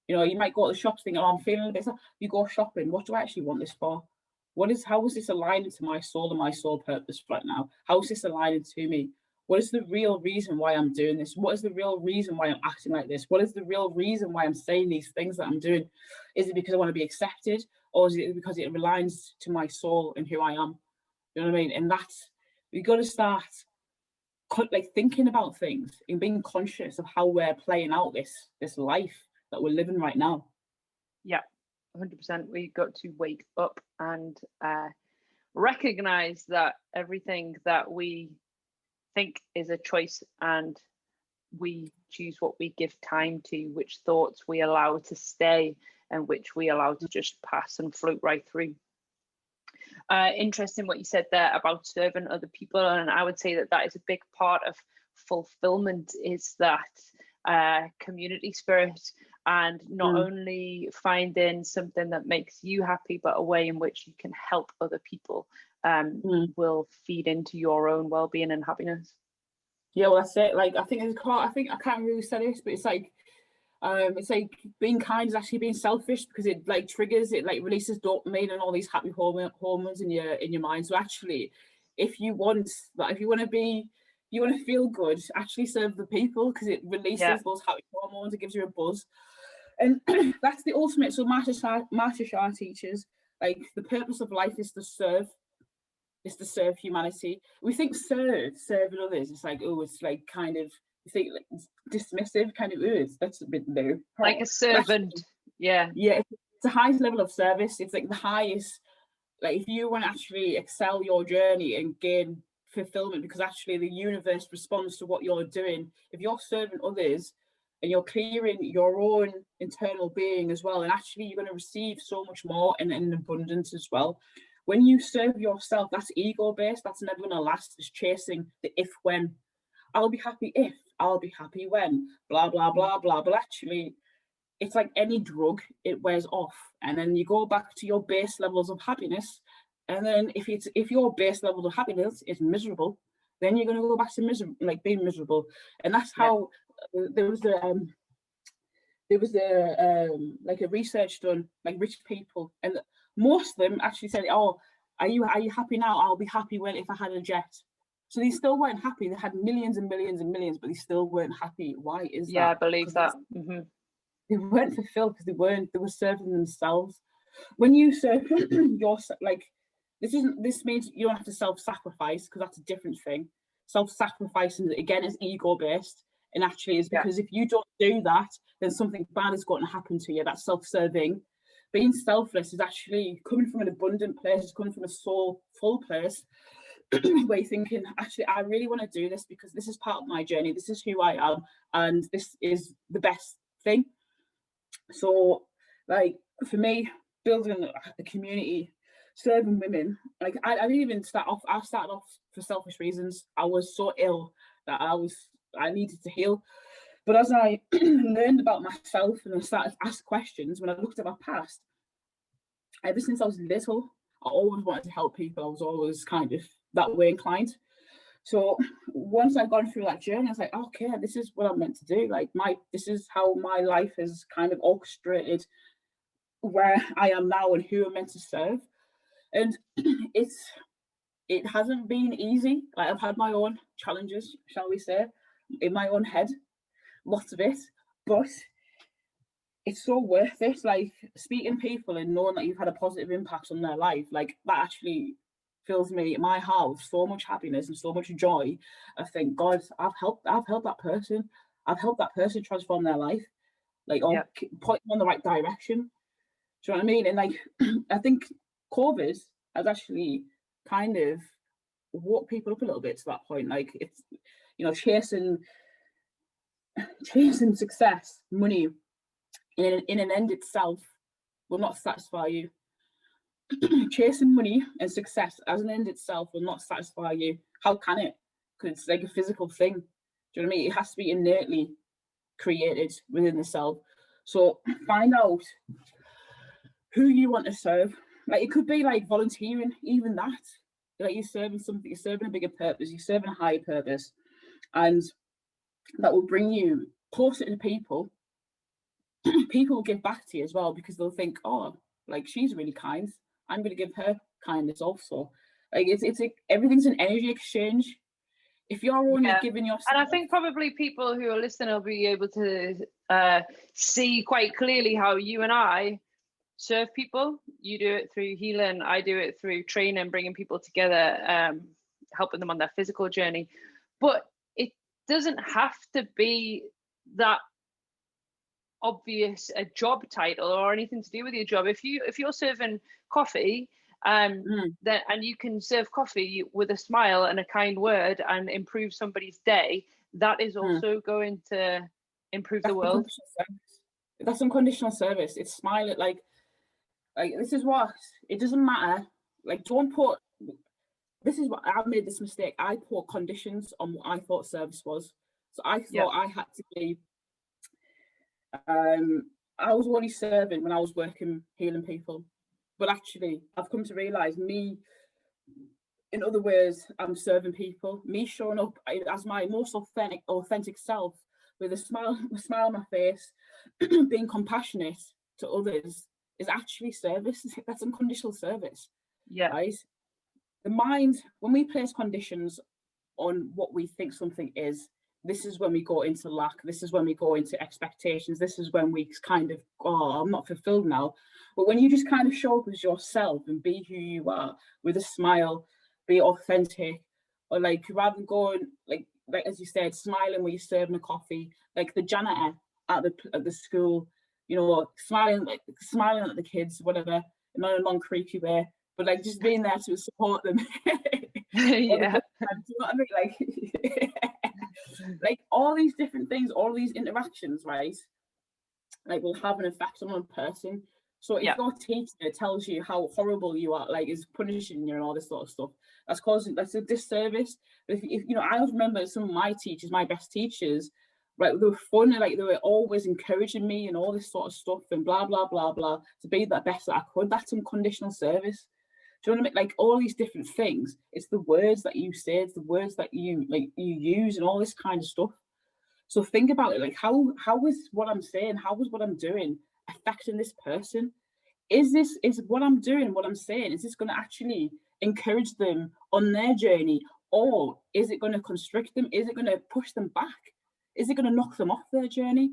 You know, you might go to the shops thinking, oh, I'm feeling a bit. You go shopping. What do I actually want this for? How is this aligning to my soul and my soul purpose right now? How is this aligning to me? What is the real reason why I'm doing this? What is the real reason why I'm acting like this? What is the real reason why I'm saying these things that I'm doing? Is it because I want to be accepted, or is it because it aligns to my soul and who I am? You know what I mean? And we got to start like thinking about things and being conscious of how we're playing out this life that we're living right now. Yeah, 100%. We got to wake up and recognize that everything that we think is a choice, and we choose what we give time to, which thoughts we allow to stay and which we allow to just pass and float right through. Interesting what you said there about serving other people, and I would say that that is a big part of fulfillment, is that community spirit, and not only finding something that makes you happy, but a way in which you can help other people will feed into your own well-being and happiness. Yeah, well, that's it. Like, I think I can't really say this, but it's like being kind is actually being selfish, because it like triggers, it like releases dopamine and all these happy hormones in your mind. So actually, if you want to feel good, actually serve the people, because it releases those happy hormones. It gives you a buzz, and that's the ultimate. So Marcia Shah teaches, like, the purpose of life is to serve. Is to serve humanity. We think serving others, it's like, oh, it's like kind of, you think like dismissive, kind of, that's a bit low. Like a servant. Yeah, it's the highest level of service. It's like the highest, like, if you want to actually excel your journey and gain fulfillment, because actually the universe responds to what you're doing. If you're serving others and you're clearing your own internal being as well, and actually you're going to receive so much more in abundance as well. When you serve yourself, that's ego-based. That's never going to last. It's chasing the if-when. I'll be happy if, I'll be happy when, blah, blah, blah, blah. But actually, it's like any drug, it wears off. And then you go back to your base levels of happiness. And then if your base level of happiness is miserable, then you're going to go back to being miserable. And that's how there was a research done, like, rich people, and most of them actually said, oh, are you happy now? I'll be happy if I had a jet. So they still weren't happy. They had millions and millions and millions, but they still weren't happy. Why is that? Yeah, I believe that. They weren't fulfilled because they were serving themselves. When you serve yourself, like, this means you don't have to self-sacrifice, because that's a different thing. Self-sacrificing, again, is ego-based. And actually, is because if you don't do that, then something bad is going to happen to you. That's self-serving. Being selfless is actually coming from an abundant place. It's coming from a soulful place, where you're thinking, actually, I really want to do this because this is part of my journey. This is who I am, and this is the best thing. So, like, for me, building a community, serving women, like, I didn't even start off. I started off for selfish reasons. I was so ill that I needed to heal. But as I learned about myself and I started to ask questions, when I looked at my past, ever since I was little, I always wanted to help people. I was always kind of that way inclined. So once I'd gone through that journey, I was like, okay, this is what I'm meant to do. Like, this is how my life is kind of orchestrated, where I am now and who I'm meant to serve. And it hasn't been easy. Like, I've had my own challenges, shall we say, in my own head, lots of it. but it's so worth it. Like, speaking to people and knowing that you've had a positive impact on their life, like, that actually fills my heart with so much happiness and so much joy. I think, God, I've helped that person. I've helped that person transform their life, like, or point them in the right direction. Do you know what I mean? And like, I think COVID has actually kind of woke people up a little bit to that point. Like, it's, you know, chasing success, money in an end itself will not satisfy you. Chasing money and success as an end itself will not satisfy you. How can it? Because it's like a physical thing. Do you know what I mean? It has to be innately created within the self. So find out who you want to serve. Like, it could be like volunteering, even that. Like, you're serving something, you're serving a bigger purpose, you're serving a higher purpose, and that will bring you closer to people. People will give back to you as well, because they'll think, oh, like, she's really kind, I'm going to give her kindness also. Like, it's everything's an energy exchange. If you're only giving yourself, and I think probably people who are listening will be able to see quite clearly how you and I serve people. You do it through healing, I do it through training, bringing people together, helping them on their physical journey. But it doesn't have to be that obvious a job title or anything to do with your job. If you're serving coffee, then, and you can serve coffee with a smile and a kind word and improve somebody's day, that is also going to improve the world. That's unconditional service. It's smile at, like, this is what, it doesn't matter. Like, don't put, this is what, I made this mistake. I put conditions on what I thought service was. So I thought I had to be, I was only serving when I was working, healing people. But actually, I've come to realise, me, in other ways, I'm serving people. Me showing up as my most authentic self, with a smile on my face, being compassionate to others, is actually service. That's unconditional service. Yeah. Right? The mind, when we place conditions on what we think something is, this is when we go into lack. This is when we go into expectations. This is when we kind of, oh, I'm not fulfilled now. But when you just kind of show up as yourself and be who you are with a smile, be authentic, or like, rather than going like as you said, smiling when you're serving a coffee, like the janitor at the school, you know, smiling at the kids, whatever, not in a long creepy way, but like just being there to support them. Yeah. You know what I mean? Like, like all these different things, all these interactions, right? Like, will have an effect on one person. So if your teacher tells you how horrible you are, like, is punishing you and all this sort of stuff, that's a disservice. But if you know, I remember some of my teachers, my best teachers, right, they were fun, like, they were always encouraging me and all this sort of stuff and blah blah blah blah, to be the best that I could. That's unconditional service. Do you know what I mean? Like, all these different things, it's the words that you say, it's the words that you use and all this kind of stuff. So think about it, like, how is what I'm saying, how is what I'm doing affecting this person? Is what I'm doing, what I'm saying, is this going to actually encourage them on their journey, or is it going to constrict them? Is it going to push them back? Is it going to knock them off their journey?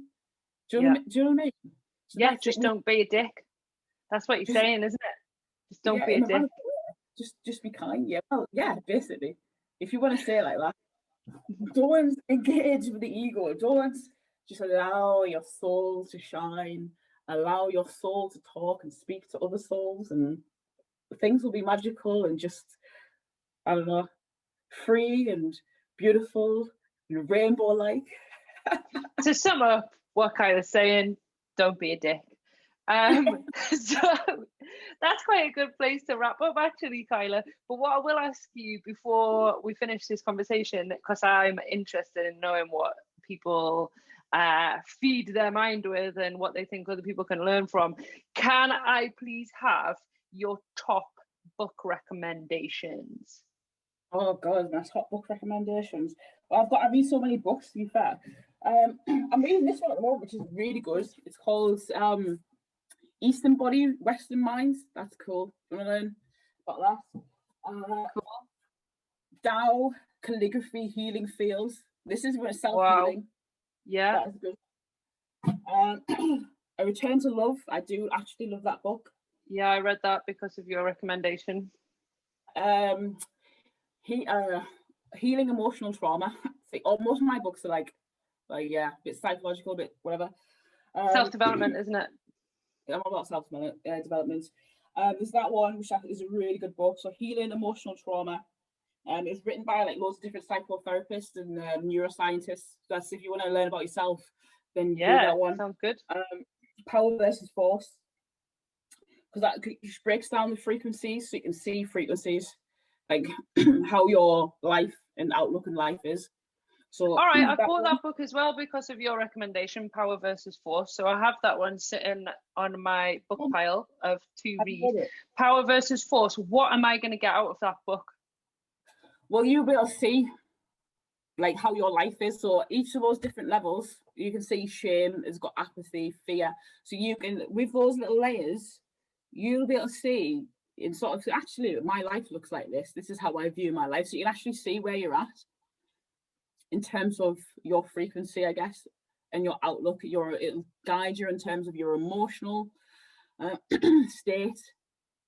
Do you know what I mean? So just don't be a dick. That's what you're saying, isn't it? Just don't be a dick. Just be kind. Yeah, well, yeah, basically. If you want to say it like that, don't engage with the ego. Don't just allow your soul to shine. Allow your soul to talk and speak to other souls, and things will be magical and just, I don't know, free and beautiful and rainbow-like. To sum up what Kyla's saying, don't be a dick. So that's quite a good place to wrap up, actually, Kyla. But what I will ask you before we finish this conversation, because I'm interested in knowing what people feed their mind with and what they think other people can learn from, can I please have your top book recommendations? Oh God, my top book recommendations. Well, I read so many books, to be fair. I'm reading this one at the moment, which is really good. It's called Eastern Body, Western Minds. That's cool. You want to learn about that? Cool. Tao, Calligraphy, Healing Fields. This is self-healing. Wow. Yeah. That is good. A Return to Love. I do actually love that book. Yeah, I read that because of your recommendation. Healing Emotional Trauma. Most of my books are like yeah, a bit psychological, a bit whatever. Self-development, isn't it? I'm all about self-development. There's that one, which I think is a really good book. So Healing Emotional Trauma. It's written by like loads of different psychotherapists and neuroscientists. That's if you want to learn about yourself, then do that one. Sounds good. Power versus Force, because that just breaks down the frequencies, so you can see frequencies, like how your life and outlook in life is. So, all right, I bought that book as well because of your recommendation, Power versus Force. So I have that one sitting on my book pile of to read. Power versus Force. What am I going to get out of that book? Well, you'll be able to see like how your life is. So each of those different levels, you can see shame has got apathy, fear. So you can, with those little layers, you'll be able to see in sort of, actually, my life looks like this. This is how I view my life. So you can actually see where you're at in terms of your frequency, I guess, and your outlook. It'll guide you in terms of your emotional state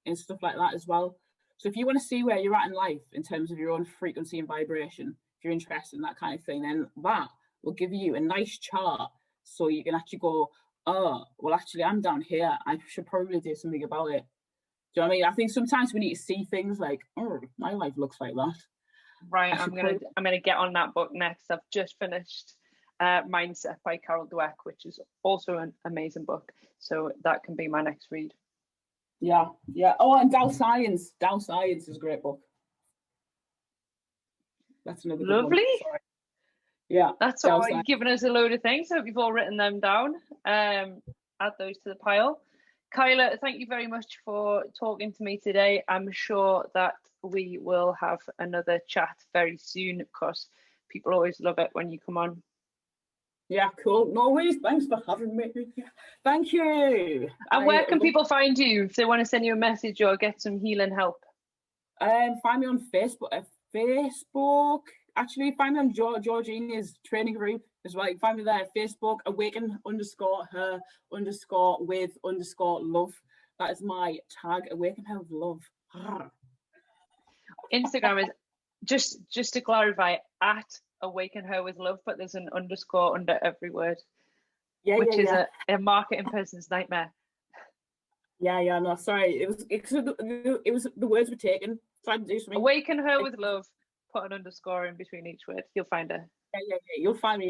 and stuff like that as well. So if you want to see where you're at in life in terms of your own frequency and vibration, if you're interested in that kind of thing, then that will give you a nice chart so you can actually go, oh, well, actually, I'm down here. I should probably do something about it. Do you know what I mean? I think sometimes we need to see things like, oh, my life looks like that. Right, I'm gonna get on that book next. I've just finished Mindset by Carol Dweck, which is also an amazing book. So that can be my next read. Yeah. Oh, and Tao Science. Tao Science is a great book. That's another good lovely one. Sorry. Yeah. That's all right. You've given us a load of things. I hope you've all written them down. Add those to the pile. Kyla, thank you very much for talking to me today. I'm sure that we will have another chat very soon because people always love it when you come on. Yeah, cool. No worries. Thanks for having me. Thank you. And where can people find you if they want to send you a message or get some healing help? Find me on Facebook. Actually, find me on Georgina's training group as well. You can find me there. Facebook, awaken _her_with_love. That is my tag. Awaken her with love. Instagram is just to clarify at awaken her with love, but there's an underscore under every word, which is a marketing person's nightmare. Yeah. No, sorry. It was the words were taken. Trying to do something. Awaken her with love. Put an underscore in between each word. You'll find her. Yeah. You'll find me.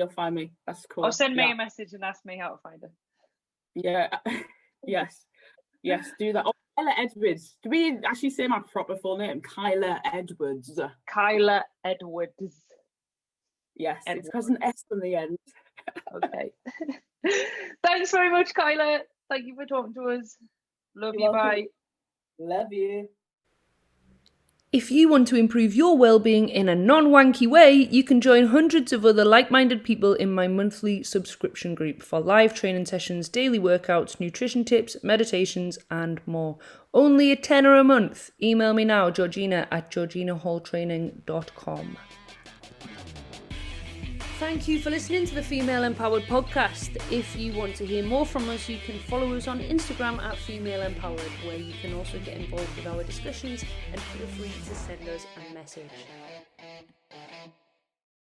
That's cool. Or send me a message and ask me how to find her. Yeah. Yes. Do that. Oh, Kyla Edwards. Do we actually say my proper full name? Kyla Edwards. Kyla Edwards. Yes, Edwards. It's because an S on the end. Okay. Thanks very much, Kyla. Thank you for talking to us. Love you. Bye. Love you. If you want to improve your well-being in a non-wanky way, you can join hundreds of other like-minded people in my monthly subscription group for live training sessions, daily workouts, nutrition tips, meditations, and more. Only a tenner a month. Email me now, georgina@georginahalltraining.com. Thank you for listening to the Female Empowered podcast. If you want to hear more from us, you can follow us on Instagram @Female Empowered, where you can also get involved with our discussions and feel free to send us a message.